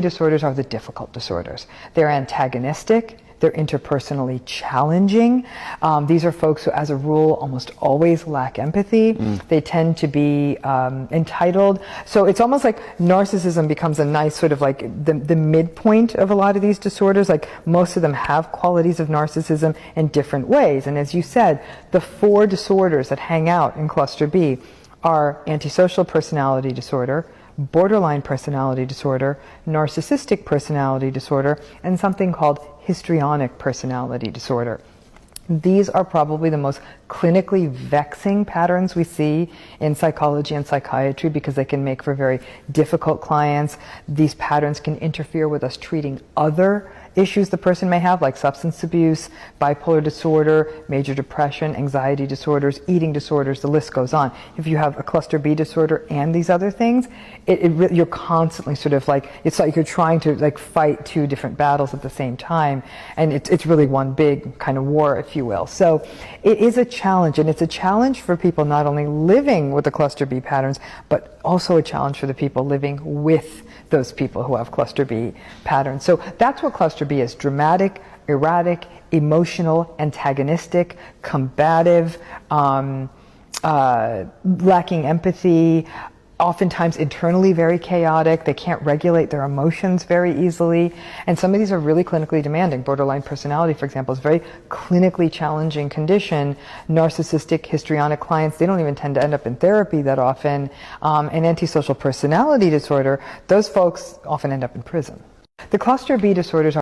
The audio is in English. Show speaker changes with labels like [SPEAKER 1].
[SPEAKER 1] Disorders are the difficult disorders. They're antagonistic. They're interpersonally challenging. These are folks who, as a rule, almost always lack empathy. They tend to be entitled. So it's almost like narcissism becomes a nice sort of like the midpoint of a lot of these disorders. Like most of them have qualities of narcissism in different ways. And as you said, the 4 disorders that hang out in cluster B are antisocial personality disorder, borderline personality disorder, narcissistic personality disorder, and something called histrionic personality disorder. These are probably the most clinically vexing patterns we see in psychology and psychiatry because they can make for very difficult clients. These patterns can interfere with us treating other issues the person may have, like substance abuse, bipolar disorder, major depression, anxiety disorders, eating disorders, the list goes on. If you have a cluster B disorder and these other things, you're constantly sort of like, it's like you're trying to like fight 2 different battles at the same time, and it's really one big kind of war, if you will. So it is a challenge, and it's a challenge for people not only living with the cluster B patterns, but also a challenge for the people living with those people who have cluster B patterns. So that's what cluster B is: dramatic, erratic, emotional, antagonistic, combative, lacking empathy, oftentimes internally very chaotic. They can't regulate their emotions very easily. And some of these are really clinically demanding. Borderline personality, for example, is a very clinically challenging condition. Narcissistic, histrionic clients, they don't even tend to end up in therapy that often. And antisocial personality disorder, those folks often end up in prison. The cluster B disorders